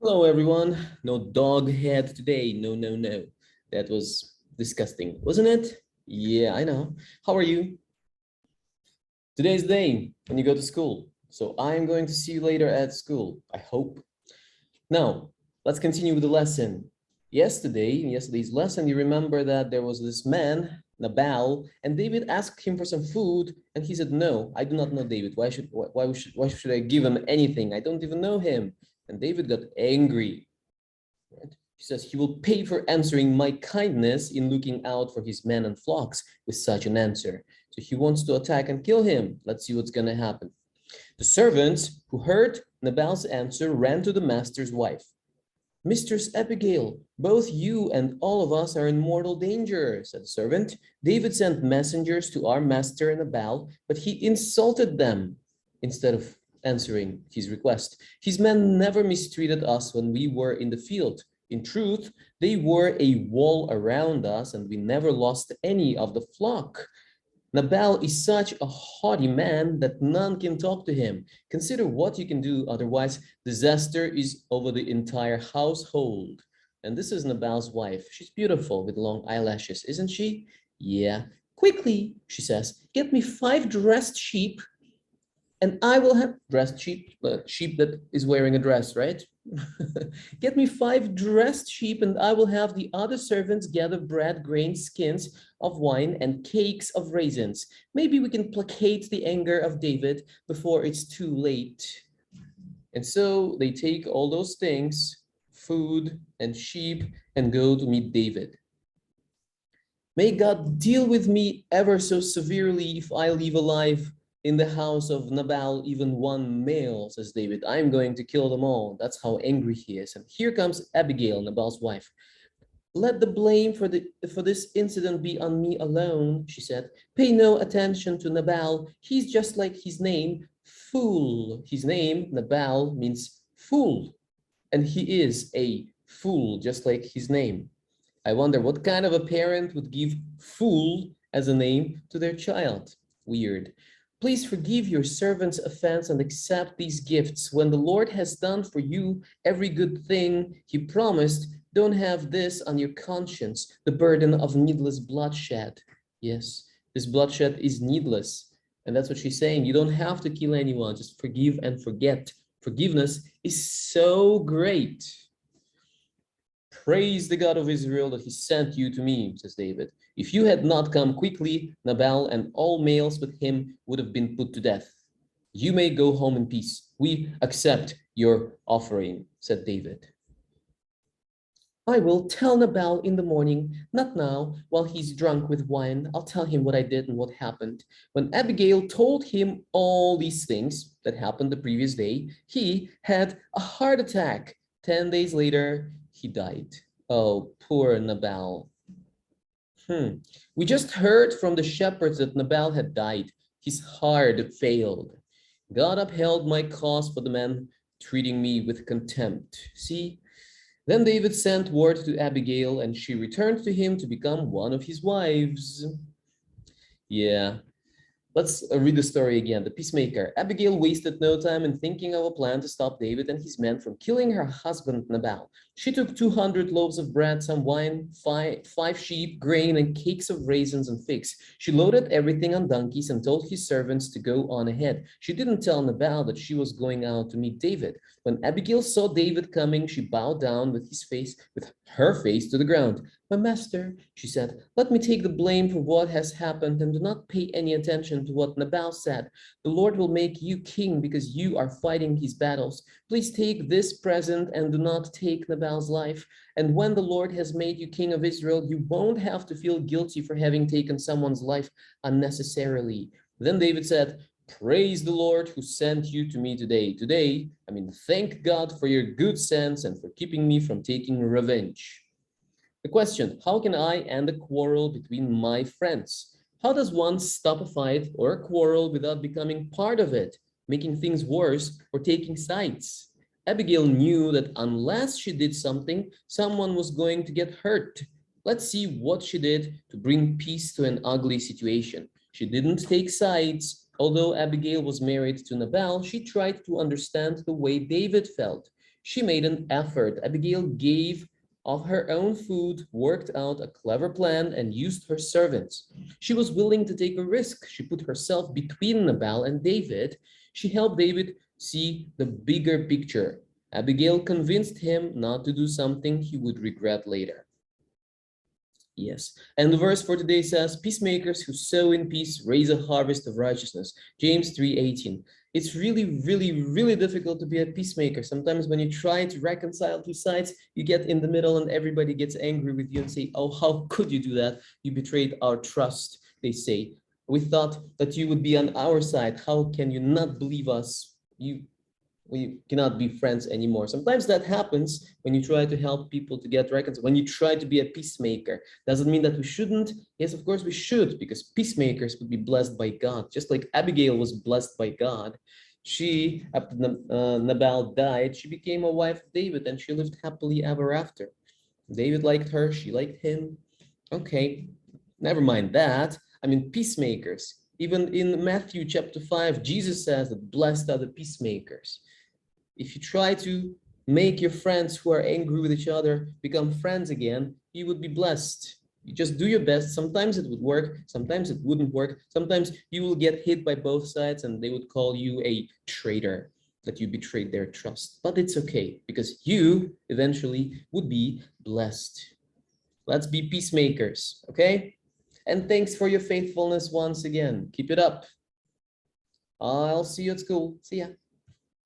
Hello, everyone. No dog head today. No, no, no. That was disgusting, wasn't it? Yeah, I know. How are you? Today's the day when you go to school. So I'm going to see you later at school, I hope. Now, let's continue with the lesson. In yesterday's lesson, you remember that there was this man, Nabal, and David asked him for some food, and he said, "No, I do not know David. Why should I give him anything? I don't even know him." And David got angry. Right? He says he will pay for answering my kindness in looking out for his men and flocks with such an answer. So he wants to attack and kill him. Let's see what's going to happen. The servants who heard Nabal's answer ran to the master's wife. "Mistress Abigail, both you and all of us are in mortal danger," said the servant. "David sent messengers to our master Nabal, but he insulted them instead of answering his request. His men never mistreated us when we were in the field. In truth, they were a wall around us, and we never lost any of the flock. Nabal is such a haughty man that none can talk to him. Consider what you can do, otherwise disaster is over the entire household." And this is Nabal's wife. She's beautiful with long eyelashes, isn't she? Yeah. "Quickly," she says, "get me 5 dressed sheep, and I will have dressed sheep, sheep that is wearing a dress, right? Get me 5 dressed sheep, and I will have the other servants gather bread, grains, skins of wine, and cakes of raisins. Maybe we can placate the anger of David before it's too late." And so they take all those things, food and sheep, and go to meet David. "May God deal with me ever so severely if I leave alive in the house of Nabal even one male," says David. "I'm going to kill them all." That's how angry he is. And here comes Abigail, Nabal's wife. "Let the blame for this incident be on me alone," she said. "Pay no attention to Nabal. He's just like his name, fool." His name, Nabal, means fool. And he is a fool, just like his name. I wonder what kind of a parent would give fool as a name to their child. Weird. "Please forgive your servant's offense and accept these gifts. When the Lord has done for you every good thing he promised, don't have this on your conscience, the burden of needless bloodshed." Yes, this bloodshed is needless. And that's what she's saying. You don't have to kill anyone, just forgive and forget. Forgiveness is so great. "Praise the God of Israel that he sent you to me," says David. "If you had not come quickly, Nabal and all males with him would have been put to death. You may go home in peace. We accept your offering," said David. "I will tell Nabal in the morning, not now, while he's drunk with wine. I'll tell him what I did and what happened." When Abigail told him all these things that happened the previous day, he had a heart attack. 10 days later, he died. Oh, poor Nabal. We just heard from the shepherds that Nabal had died. His heart failed. God upheld my cause for the man treating me with contempt. See? Then David sent word to Abigail, and she returned to him to become one of his wives. Yeah, let's read the story again. The Peacemaker. Abigail wasted no time in thinking of a plan to stop David and his men from killing her husband Nabal. She took 200 loaves of bread, some wine, five sheep, grain, and cakes of raisins and figs. She loaded everything on donkeys and told his servants to go on ahead. She didn't tell Nabal that she was going out to meet David. When Abigail saw David coming, she bowed down with her face to the ground. "My master," she said, "let me take the blame for what has happened and do not pay any attention to what Nabal said. The Lord will make you king because you are fighting his battles. Please take this present and do not take Nabal's life. And when the Lord has made you king of Israel, you won't have to feel guilty for having taken someone's life unnecessarily." Then David said, "Praise the Lord who sent you to me today. Thank God for your good sense and for keeping me from taking revenge." The question, how can I end a quarrel between my friends? How does one stop a fight or a quarrel without becoming part of it, making things worse, or taking sides? Abigail knew that unless she did something, someone was going to get hurt. Let's see what she did to bring peace to an ugly situation. She didn't take sides. Although Abigail was married to Nabal, she tried to understand the way David felt. She made an effort. Abigail gave of her own food, worked out a clever plan, and used her servants. She was willing to take a risk. She put herself between Nabal and David. She helped David see the bigger picture. Abigail convinced him not to do something he would regret later. Yes. And the verse for today says, peacemakers who sow in peace raise a harvest of righteousness. James 3:18. It's really, really, really difficult to be a peacemaker. Sometimes when you try to reconcile two sides, you get in the middle and everybody gets angry with you and say, oh, how could you do that? You betrayed our trust, they say. We thought that you would be on our side. How can you not believe us? We cannot be friends anymore. Sometimes that happens when you try to help people to get reconciled, when you try to be a peacemaker. Doesn't mean that we shouldn't. Yes, of course we should, because peacemakers would be blessed by God. Just like Abigail was blessed by God. She, after Nabal died, she became a wife of David and she lived happily ever after. David liked her, she liked him. Okay, never mind that. I mean, peacemakers. Even in Matthew chapter 5, Jesus says that blessed are the peacemakers. If you try to make your friends who are angry with each other become friends again, you would be blessed. You just do your best. Sometimes it would work, sometimes it wouldn't work. Sometimes you will get hit by both sides and they would call you a traitor, that you betrayed their trust. But it's okay, because you eventually would be blessed. Let's be peacemakers, okay? And thanks for your faithfulness once again. Keep it up. I'll see you at school. See ya.